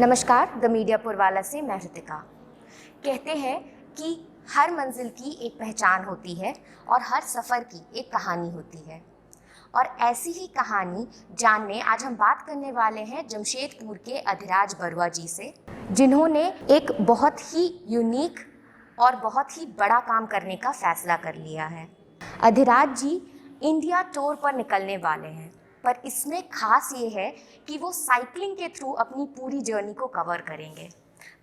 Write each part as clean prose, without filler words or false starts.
नमस्कार, the media Purwala से मैं ऋतिका। कहते हैं कि हर मंजिल की एक पहचान होती है और हर सफ़र की एक कहानी होती है, और ऐसी ही कहानी जानने आज हम बात करने वाले हैं जमशेदपुर के अधिराज बरुआ जी से, जिन्होंने एक बहुत ही यूनिक और बहुत ही बड़ा काम करने का फैसला कर लिया है। अधिराज जी इंडिया टूर पर निकलने वाले हैं, पर इसमें खास ये है कि वो साइकिलिंग के थ्रू अपनी पूरी जर्नी को कवर करेंगे।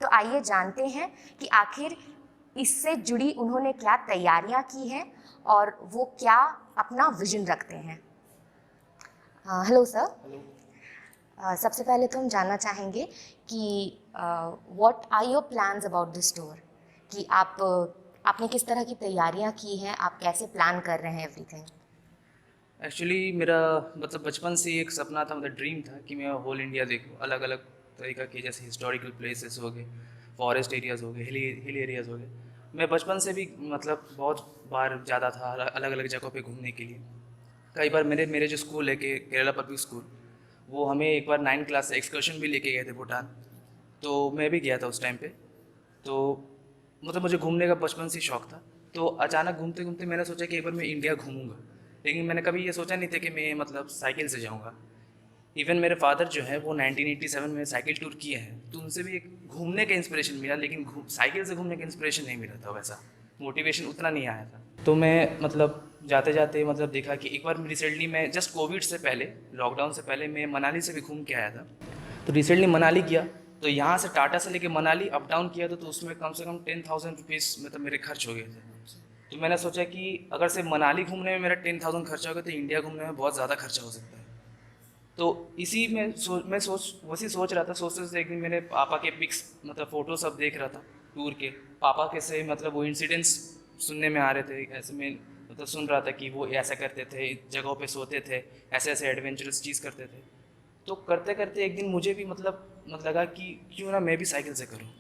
तो आइए जानते हैं कि आखिर इससे जुड़ी उन्होंने क्या तैयारियां की हैं और वो क्या अपना विजन रखते हैं। Hello sir. हेलो। सबसे पहले तो हम जानना चाहेंगे कि what are your plans about this tour, कि आपने किस तरह की तैयारियां की हैं, आप कैसे प्लान कर रहे हैं एवरीथिंग। एक्चुअली मेरा बचपन से एक सपना था, ड्रीम था कि मैं होल इंडिया देखूं, अलग अलग तरीक़ा के, जैसे हिस्टोरिकल प्लेसेस हो गए, फॉरेस्ट एरियाज़ हो गए, हिल एरियाज़ हो गए। मैं बचपन से भी बहुत बार जाता था अलग अलग जगहों पे घूमने के लिए। कई बार मेरे जो स्कूल है कि केरला पब्लिक स्कूल, वो हमें एक बार 9th क्लास से एक्सकर्शन भी लेके गए थे भूटान, तो मैं भी गया था उस टाइम पे। तो मुझे घूमने का बचपन से शौक़ था। तो अचानक घूमते घूमते मैंने सोचा कि एक बार मैं इंडिया घूमूंगा, लेकिन मैंने कभी ये सोचा नहीं था कि मैं साइकिल से जाऊंगा। इवन मेरे फादर जो है वो 1987 में साइकिल टूर किए हैं, तो उनसे भी एक घूमने का इंस्पिरेशन मिला, लेकिन साइकिल से घूमने का इंस्पिरेशन नहीं मिला था, वैसा मोटिवेशन उतना नहीं आया था। तो मैं जाते जाते देखा कि एक बार रिसेंटली मैं जस्ट कोविड से पहले, लॉकडाउन से पहले, मैं मनाली से भी घूम के आया था। तो रिसेंटली मनाली गया, तो यहाँ से टाटा से लेके मनाली अप डाउन किया, तो उसमें कम से कम 10,000 रुपीज़ मेरे खर्च हो गए थे। तो मैंने सोचा कि अगर से मनाली घूमने में मेरा 10,000 खर्चा हो गया, तो इंडिया घूमने में बहुत ज़्यादा खर्चा हो सकता है। तो इसी में मैं सोच रहा था। सोचते एक दिन मैंने पापा के पिक्स फ़ोटो सब देख रहा था टूर के। पापा कैसे वो इंसिडेंट्स सुनने में आ रहे थे, ऐसे में सुन रहा था कि वो ऐसा करते थे, जगहों पे सोते थे, ऐसे ऐसे एडवेंचरस चीज़ करते थे। तो करते करते एक दिन मुझे भी लगा कि क्यों ना मैं भी साइकिल से करूँ।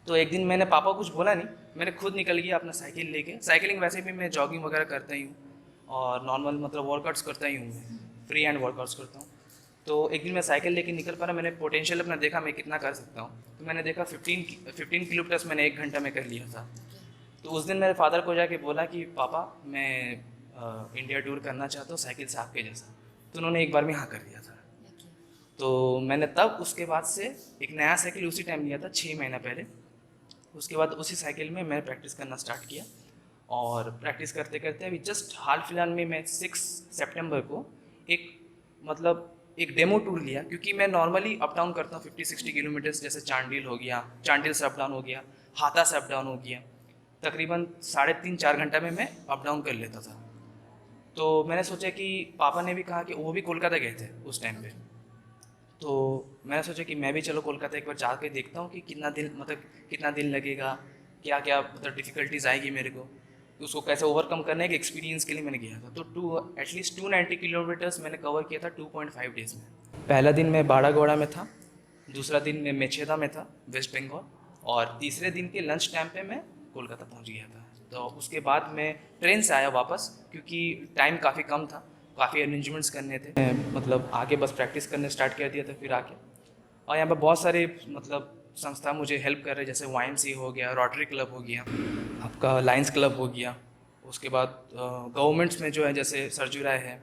तो एक दिन मैंने पापा कुछ बोला नहीं, मैंने खुद निकल गया अपना साइकिल लेके। साइकिलिंग वैसे भी मैं जॉगिंग वगैरह करता ही हूँ, और नॉर्मल वर्कआउट्स करता ही हूँ, मैं फ्री हैंड वर्कआउट्स करता हूँ। तो एक दिन मैं साइकिल लेके निकल पा रहा, मैंने पोटेंशियल अपना देखा मैं कितना कर सकता हूँ। तो मैंने देखा 15 किलोमीटर्स मैंने 1 घंटा में कर लिया था। तो उस दिन मेरे फादर को जाके बोला कि पापा मैं इंडिया टूर करना चाहता हूँ साइकिल से आपके जैसा। तो उन्होंने एक बार में हाँ कर दिया था। तो मैंने तब उसके बाद से एक नया साइकिल उसी टाइम लिया था, 6 महीना पहले। उसके बाद उसी साइकिल में मैं प्रैक्टिस करना स्टार्ट किया, और प्रैक्टिस करते करते अभी जस्ट हाल फिलहाल में मैं 6 सितंबर को एक डेमो टूर लिया, क्योंकि मैं नॉर्मली अप डाउन करता हूँ 50-60 किलोमीटर्स, जैसे चांडिल हो गया, चांडिल से अप डाउन हो गया, हाथा से अप डाउन हो गया, तकरीबन 3.5-4 घंटा में मैं अप डाउन कर लेता था। तो मैंने सोचा कि पापा ने भी कहा कि वो भी कोलकाता गए थे उस टाइम पे, तो मैंने सोचा कि मैं भी चलो कोलकाता एक बार जाके देखता हूँ कि कितना दिन लगेगा, क्या क्या डिफ़िकल्टीज आएगी मेरे को, उसको कैसे ओवरकम करने के एक्सपीरियंस के लिए मैंने गया था। तो एटलीस्ट 290 किलोमीटर्स मैंने कवर किया था 2.5 डेज़ में। पहला दिन मैं बाड़ागोड़ा में था, दूसरा दिन मैं मेचेदा में था, वेस्ट बंगाल, और तीसरे दिन के लंच टाइम पे मैं कोलकाता पहुँच गया था। तो उसके बाद मैं ट्रेन से आया वापस, क्योंकि टाइम काफ़ी कम था, काफ़ी अरेंजमेंट्स करने थे। मैं आके बस प्रैक्टिस करने स्टार्ट कर दिया था फिर आके। और यहाँ पर बहुत सारे संस्था मुझे हेल्प कर रहे, जैसे YMCA हो गया, रोटरी क्लब हो गया, आपका लायंस क्लब हो गया। उसके बाद गवर्नमेंट्स में जो है, जैसे सरजू राय है,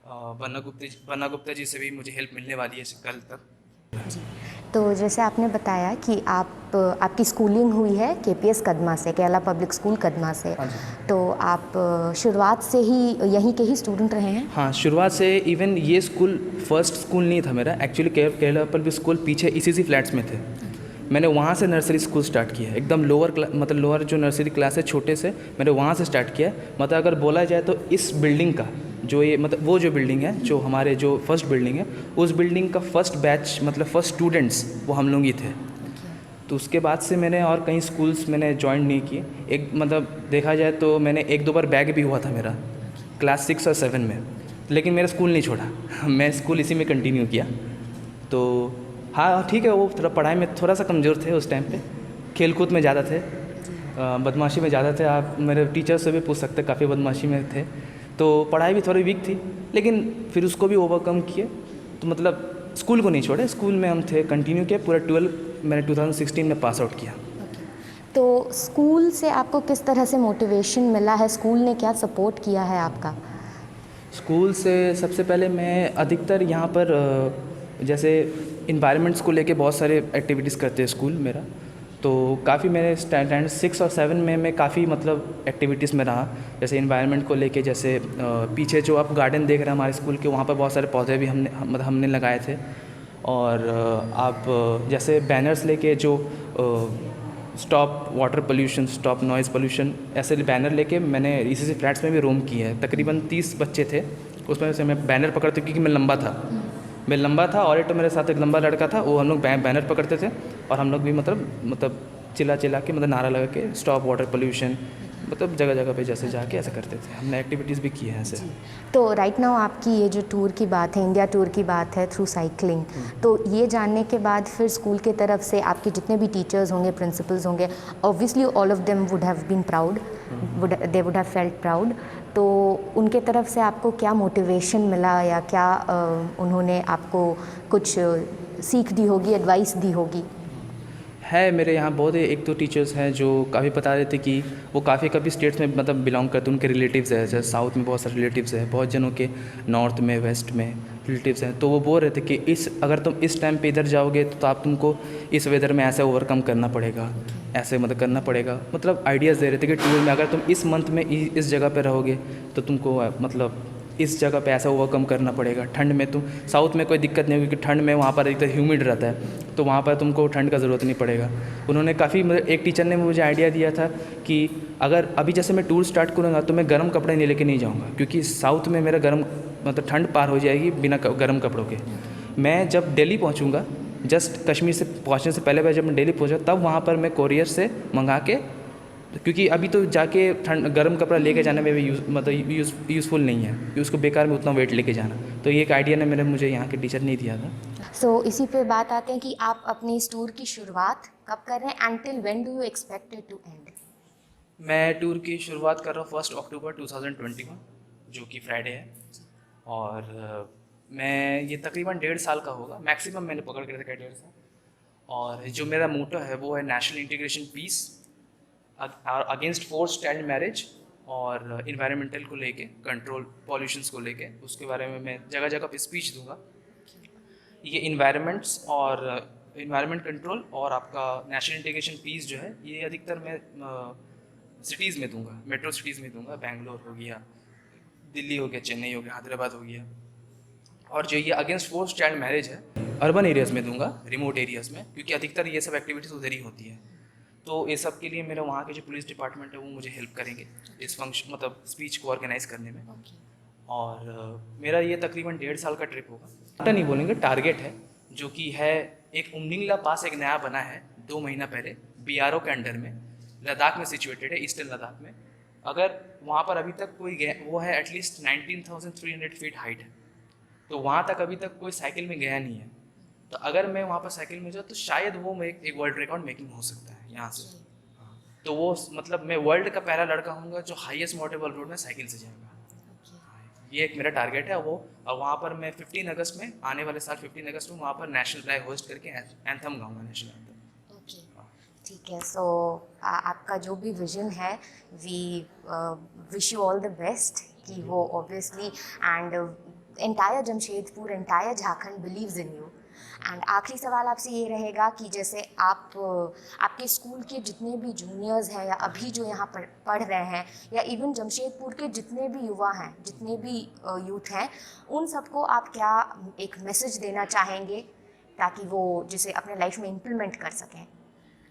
बन्ना गुप्ता जी से भी मुझे हेल्प मिलने वाली है कल तक। तो जैसे आपने बताया कि आपकी स्कूलिंग हुई है KPS कदमा से, केरला पब्लिक स्कूल कदमा से। तो आप शुरुआत से ही यहीं के ही स्टूडेंट रहे हैं? हाँ, शुरुआत से। इवन ये स्कूल फर्स्ट स्कूल नहीं था मेरा, एक्चुअली केरला पब्लिक स्कूल पीछे इसी फ्लैट्स में थे। मैंने वहाँ से नर्सरी स्कूल स्टार्ट किया, एकदम लोअर जो नर्सरी क्लास है छोटे से, मैंने वहाँ से स्टार्ट किया। अगर बोला जाए तो इस बिल्डिंग का जो ये वो जो बिल्डिंग है, जो हमारे जो फर्स्ट बिल्डिंग है, उस बिल्डिंग का फर्स्ट बैच फर्स्ट स्टूडेंट्स वो हम लोग ही थे। तो उसके बाद से मैंने और कई स्कूल्स मैंने ज्वाइन नहीं किए। एक देखा जाए तो मैंने 1-2 बार बैग भी हुआ था मेरा, क्लास 6 और 7 में, लेकिन मेरा स्कूल नहीं छोड़ा मैं स्कूल इसी में कंटिन्यू किया। तो हाँ ठीक है, वो थोड़ा पढ़ाई में थोड़ा सा कमज़ोर थे उस टाइम पे, खेल कूद में ज़्यादा थे, बदमाशी में ज़्यादा थे। आप मेरे टीचर से भी पूछ सकते, काफ़ी बदमाशी में थे। तो पढ़ाई भी थोड़ी वीक थी, लेकिन फिर उसको भी ओवरकम किए। तो स्कूल को नहीं छोड़े, स्कूल में हम थे, कंटिन्यू किया पूरा 12 मैंने 2016 में पास आउट किया। तो स्कूल से आपको किस तरह से मोटिवेशन मिला है, स्कूल ने क्या सपोर्ट किया है आपका? स्कूल से सबसे पहले मैं अधिकतर यहाँ पर जैसे इन्वायरमेंट्स को लेके बहुत सारे एक्टिविटीज़ करते हैं स्कूल मेरा, तो काफ़ी मेरे स्टैंडर्ड 6 और 7 में मैं काफ़ी मतलब एक्टिविटीज़ में रहा। जैसे इन्वायरमेंट को लेके, जैसे पीछे जो आप गार्डन देख रहे हैं हमारे स्कूल के, वहाँ पर बहुत सारे पौधे भी हमने लगाए थे। और आप जैसे बैनर्स लेके जो stop water pollution, stop noise pollution, ऐसे बैनर लेके मैंने इसी फ्लैट्स में भी रोम किए हैं। तकरीबन 30 बच्चे थे, उसमें से मैं बैनर पकड़ते क्योंकि मैं लंबा था और एक तो मेरे साथ एक लंबा लड़का था, वो हम लोग बैनर पकड़ते थे और हम लोग भी मतलब चिल्ला के मतलब नारा लगा के स्टॉप वाटर पोल्यूशन, मतलब जगह जगह पे जैसे जाके ऐसे करते थे। हमने एक्टिविटीज़ भी की हैं ऐसे। तो राइट नाउ आपकी ये जो टूर की बात है, इंडिया टूर की बात है थ्रू साइकिलिंग, तो ये जानने के बाद फिर स्कूल की तरफ से आपके जितने भी टीचर्स होंगे, प्रिंसिपल्स होंगे, obviously all of them would have been proud, they would have felt proud. तो उनके तरफ से आपको क्या मोटिवेशन मिला या क्या उन्होंने आपको कुछ सीख दी होगी, एडवाइस दी होगी? है मेरे यहाँ बहुत एक तो टीचर्स हैं जो काफ़ी बता रहे थे कि वो काफ़ी स्टेट्स में मतलब बिलोंग करते हैं, उनके रिलेटिव्स हैं। जैसे साउथ में बहुत सारे रिलेटिव्स हैं, बहुत जनों के नॉर्थ में, वेस्ट में रिलेटिव्स हैं। तो वो बोल रहे थे कि अगर तुम इस टाइम पे इधर जाओगे तो आप तुमको इस वेदर में ऐसे ओवरकम करना पड़ेगा, ऐसे मतलब करना पड़ेगा। मतलब आइडियाज़ दे रहे थे कि टूर में अगर तुम इस मंथ में इस जगह पे रहोगे तो तुमको मतलब इस जगह पे ऐसा ओवरकम करना पड़ेगा। ठंड में तुम साउथ में कोई दिक्कत नहीं होगी क्योंकि ठंड में वहाँ पर एकदम ह्यूमिड रहता है, तो वहाँ पर तुमको ठंड का ज़रूरत नहीं पड़ेगा। उन्होंने काफ़ी मतलब एक टीचर ने मुझे आइडिया दिया था कि अगर अभी जैसे मैं टूर स्टार्ट करूँगा तो मैं गर्म कपड़े नहीं लेके नहीं जाऊँगा, क्योंकि साउथ में मेरा गर्म मतलब ठंड पार हो जाएगी बिना गर्म कपड़ों के। मैं जब दिल्ली पहुँचूँगा, जस्ट कश्मीर से पहुँचने से पहले जब मैं दिल्ली पहुँचा, तब वहाँ पर मैं कोरियर से मंगा के, क्योंकि अभी तो जाके गर्म कपड़ा लेके जाने में भी यूज़फुल नहीं है, कि उसको बेकार में उतना वेट लेके जाना। तो ये एक आइडिया ने मुझे यहाँ के टीचर ने दिया था। सो इसी पे बात आते हैं कि आप अपनी इस टूर की शुरुआत कब कर रहे हैं, until when do you expect it to end? मैं टूर की शुरुआत कर रहा हूँ 1 अक्टूबर 2021, जो कि फ्राइडे है। और मैं ये तकरीबन 1.5 साल का होगा, मैक्सिमम मैंने पकड़ के रखा है 1.5 साल। और जो मेरा मोटो है वो है national integration peace against forced child marriage और इन्वायरमेंटल को लेके, कंट्रोल पॉल्यूशंस को लेके, उसके बारे में मैं जगह जगह पे स्पीच दूंगा। ये इन्वायरमेंट्स और इन्वायरमेंट कंट्रोल और आपका नेशनल इंटीग्रेशन पीस जो है, ये अधिकतर मैं सिटीज़ में दूंगा, मेट्रो सिटीज़ में दूंगा। बेंगलोर हो गया, दिल्ली हो गया, चेन्नई हो गया, हैदराबाद हो गया। और जो ये अगेंस्ट फोर्स्ड चाइल्ड मैरिज है, अर्बन एरियाज़ में दूंगा, रिमोट एरियाज़ में, क्योंकि अधिकतर ये सब एक्टिविटीज़ उधर ही होती है। तो ये सब के लिए मेरा वहाँ के जो पुलिस डिपार्टमेंट है वो मुझे हेल्प करेंगे इस फंक्शन मतलब स्पीच को ऑर्गेनाइज करने में। और मेरा ये तकरीबन 1.5 साल का ट्रिप होगा। टाटा नहीं बोलेंगे, टारगेट है, जो कि है एक उमलिंगला पास एक नया बना है 2 महीना पहले BRO के अंडर में, लद्दाख में सिचुएटेड है, ईस्टर्न लद्दाख में। अगर वहाँ पर अभी तक कोई गया, वो है एटलीस्ट 19,300 फीट हाइट है, तो वहाँ तक अभी तक कोई साइकिल में गया नहीं है। तो अगर मैं वहाँ पर साइकिल में जाऊँ तो शायद वो एक वर्ल्ड रिकॉर्ड मेकिंग हो सकता है यहाँ से। तो वो मतलब मैं वर्ल्ड का पहला लड़का हूँगा जो हाईएस्ट मोटेबल रोड में साइकिल से जाएगा। ये एक मेरा टारगेट है वो। और वहाँ पर मैं 15 अगस्त में, आने वाले साल 15 अगस्त में, वहाँ पर नेशनल फ्लैग होस्ट करके एंथम गाऊंगा, नेशनल एंथम। ओके, ठीक है। सो आपका जो भी विजन है, we wish you all the best कि वो obviously, and entire Jamshedpur, entire Jharkhand believes in you. And आखिरी सवाल आपसे ये रहेगा कि जैसे आप आपके स्कूल के जितने भी जूनियर्स हैं या अभी जो यहाँ पर पढ़ रहे हैं, या इवन जमशेदपुर के जितने भी युवा हैं, जितने भी यूथ हैं, उन सबको आप क्या एक मैसेज देना चाहेंगे ताकि वो जिसे अपने लाइफ में इम्प्लीमेंट कर सकें?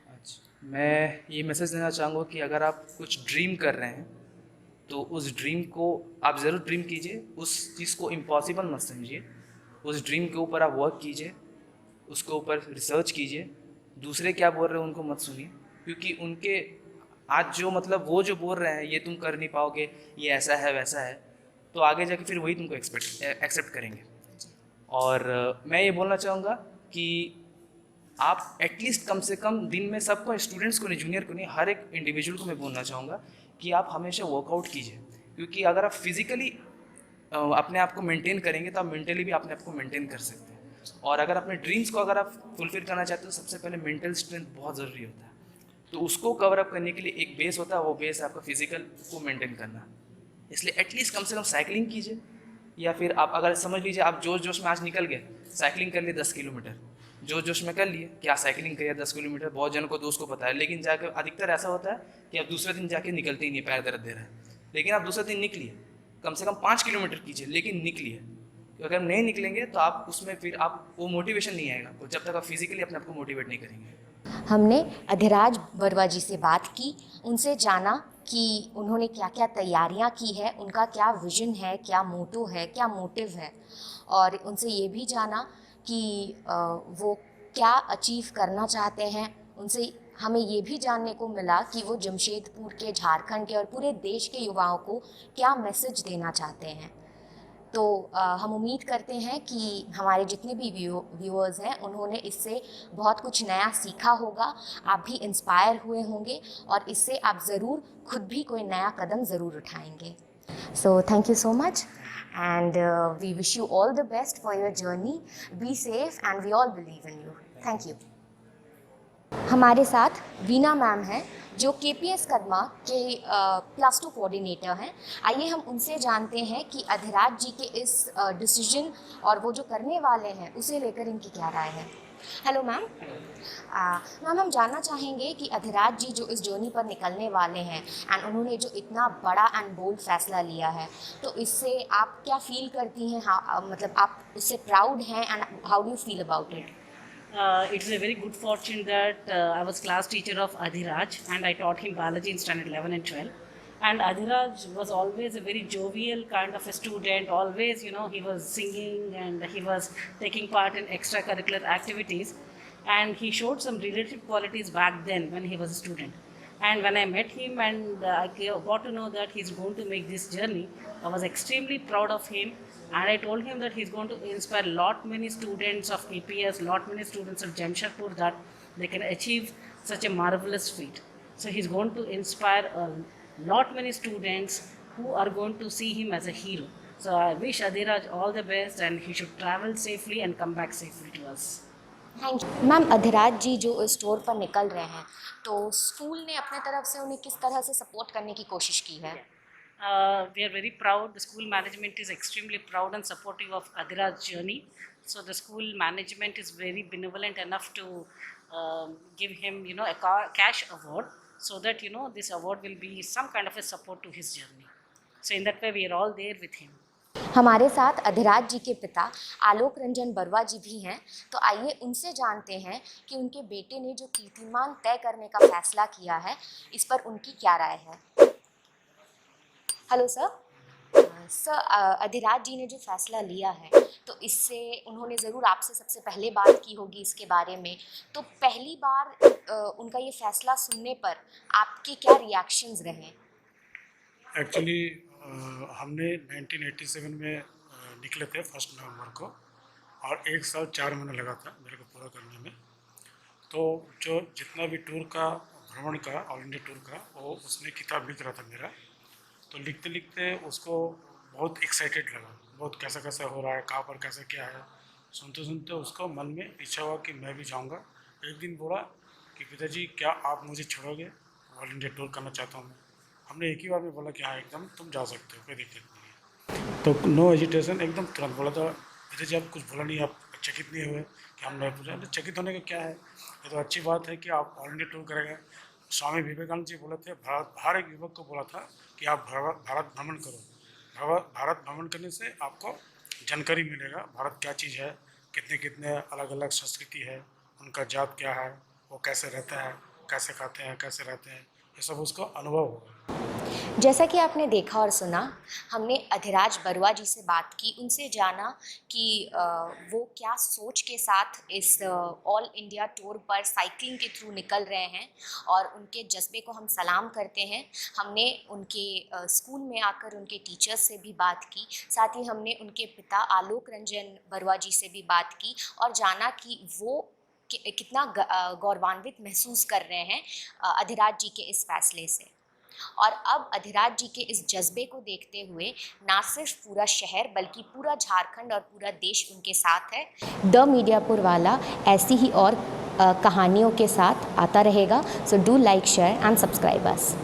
अच्छा, मैं ये मैसेज देना चाहूँगा कि अगर आप कुछ ड्रीम कर रहे हैं तो उस ड्रीम को आप ज़रूर ड्रीम कीजिए, उस चीज़ को इम्पॉसिबल मत समझिए। उस ड्रीम के ऊपर आप वर्क कीजिए, उसके ऊपर रिसर्च कीजिए। दूसरे क्या बोल रहे हैं उनको मत सुनिए, क्योंकि उनके आज जो मतलब वो जो बोल रहे हैं ये तुम कर नहीं पाओगे, ये ऐसा है वैसा है, तो आगे जाके फिर वही तुमको एक्सेप्ट करेंगे। और मैं ये बोलना चाहूँगा कि आप एटलीस्ट कम से कम दिन में, सबको, स्टूडेंट्स को नहीं, जूनियर को नहीं, हर एक इंडिविजुअल को मैं बोलना चाहूँगा कि आप हमेशा वर्कआउट कीजिए। क्योंकि अगर आप फिज़िकली अपने आप को मेंटेन करेंगे तो आप मेंटली भी अपने आप को मेंटेन कर सकते हैं। और अगर अपने ड्रीम्स को अगर आप फुलफिल करना चाहते हो तो सबसे पहले मेंटल स्ट्रेंथ बहुत ज़रूरी होता है। तो उसको कवर अप करने के लिए एक बेस होता है, वो बेस है आपका फिजिकल को मेंटेन करना। इसलिए एटलीस्ट कम से कम साइकिलिंग कीजिए, या फिर आप अगर समझ लीजिए आप जोश जोश में आज निकल गए, साइकिलिंग कर लिए 10 किलोमीटर, जोश जोश में कर लिए कि आप साइकिलिंग करिए 10 किलोमीटर, बहुत जनों को दोस्त को पता है, लेकिन जाकर अधिकतर ऐसा होता है कि आप दूसरे दिन जाके निकलते ही नहीं, पैर दर्द दे रहा है। लेकिन आप दूसरे दिन निकलिए, कम से कम 5 किलोमीटर कीजिए, लेकिन निकलिए। तो अगर नहीं निकलेंगे तो आप उसमें फिर आप वो मोटिवेशन नहीं आएगा आपको, जब तक आप फिजिकली अपने आप को मोटिवेट नहीं करेंगे। हमने अधिराज बरवा जी से बात की, उनसे जाना कि उन्होंने क्या क्या तैयारियां की है, उनका क्या विज़न है, क्या मोटो है, क्या मोटिव है, और उनसे ये भी जाना कि वो क्या अचीव करना चाहते हैं। उनसे हमें ये भी जानने को मिला कि वो जमशेदपुर के, झारखंड के और पूरे देश के युवाओं को क्या मैसेज देना चाहते हैं। तो हम उम्मीद करते हैं कि हमारे जितने भी व्यूअर्स हैं उन्होंने इससे बहुत कुछ नया सीखा होगा, आप भी इंस्पायर हुए होंगे और इससे आप ज़रूर खुद भी कोई नया कदम ज़रूर उठाएंगे। So thank you so much and we wish you all the best for your journey. Be safe and we all believe in you. Thank you. हमारे साथ वीना मैम हैं जो केपीएस कदमा के +2 कोऑर्डिनेटर हैं। आइए हम उनसे जानते हैं कि अधिराज जी के इस डिसीजन और वो जो करने वाले हैं उसे लेकर इनकी क्या राय है। Hello ma'am. मैम हम जानना चाहेंगे कि अधिराज जी जो इस जर्नी पर निकलने वाले हैं एंड उन्होंने जो इतना बड़ा एंड बोल्ड फैसला लिया है, तो इससे आप क्या फील करती हैं, मतलब आप उससे प्राउड हैं and how do you feel about it? It's a very good fortune that I was class teacher of Adhiraj and I taught him biology in standard 11 and 12. And Adhiraj was always a very jovial kind of a student, always, he was singing and he was taking part in extracurricular activities. And he showed some leadership qualities back then when he was a student. And when I met him and I got to know that he's going to make this journey, I was extremely proud of him. And I told him that he's going to inspire lot many students of KPS, lot many students of Jamshedpur that they can achieve such a marvelous feat. So he's going to inspire a lot many students who are going to see him as a hero. So I wish Adhiraj all the best and he should travel safely and come back safely to us. Thank you ma'am. Adhiraj ji जो इस tour पर निकल रहे हैं, तो school ने अपने तरफ से उन्हें किस तरह से सपोर्ट करने की कोशिश की है? We are very proud. The school management is extremely proud and supportive of Adhiraj's journey. So the school management is very benevolent enough to give him, a cash award, so that this award will be some kind of a support to his journey. So in that way, we are all there with him. हमारे साथ अधिराज जी के पिता आलोक रंजन बरवा जी भी हैं, तो आइए उनसे जानते हैं कि उनके बेटे ने जो कीर्तिमान तय करने का फैसला किया है, इस पर उनकी क्या राय है। Hello sir. सर, अधिराज जी ने जो फैसला लिया है, तो इससे उन्होंने ज़रूर आपसे सबसे पहले बात की होगी इसके बारे में, तो पहली बार उनका ये फैसला सुनने पर आपके क्या रिएक्शंस रहे? एक्चुअली हमने 1987 में निकले थे 1 नवंबर को, और 1 साल 4 महीने लगा था मेरे को पूरा करने में। तो जो जितना भी टूर का भ्रमण का, ऑल इंडिया टूर का, वो उसने किताब लिख रहा था मेरा। तो लिखते लिखते उसको बहुत एक्साइटेड लगा, बहुत कैसा कैसा हो रहा है, कहाँ पर कैसा क्या है। सुनते सुनते उसको मन में इच्छा हुआ कि मैं भी जाऊँगा। एक दिन बोला कि पिताजी क्या आप मुझे छोड़ोगे, ऑल इंडिया टूर करना चाहता हूँ मैं। हमने एक ही बार में बोला कि हाँ एकदम तुम जा सकते हो, कोई दिक्कत नहीं है। तो नो हेजिटेशन, एकदम तुरंत बोला था। पिताजी आप कुछ बोला नहीं, आप चकित नहीं हुए कि हम नहीं पूछा। चकित होने का क्या है, ये तो अच्छी बात है कि आप ऑल इंडिया टूर करेंगे। स्वामी विवेकानंद जी बोले थे, हर एक युवक को बोला था कि आप भारत भ्रमण करो। भारत भ्रमण करने से आपको जानकारी मिलेगा भारत क्या चीज़ है, कितने कितने अलग अलग संस्कृति है, उनका जात क्या है, वो कैसे रहते हैं, कैसे खाते हैं, कैसे रहते हैं, ये सब उसको अनुभव होगा। जैसा कि आपने देखा और सुना, हमने अधिराज बरवा जी से बात की, उनसे जाना कि वो क्या सोच के साथ इस ऑल इंडिया टूर पर साइकिलिंग के थ्रू निकल रहे हैं, और उनके जज्बे को हम सलाम करते हैं। हमने उनके स्कूल में आकर उनके टीचर्स से भी बात की, साथ ही हमने उनके पिता आलोक रंजन बरवा जी से भी बात की और जाना कि वो कितना गौरवान्वित महसूस कर रहे हैं अधिराज जी के इस फैसले से। और अब अधिराज जी के इस जज्बे को देखते हुए ना सिर्फ पूरा शहर बल्कि पूरा झारखंड और पूरा देश उनके साथ है। द मीडियापुर वाला ऐसी ही और कहानियों के साथ आता रहेगा। So do like, share and subscribe us.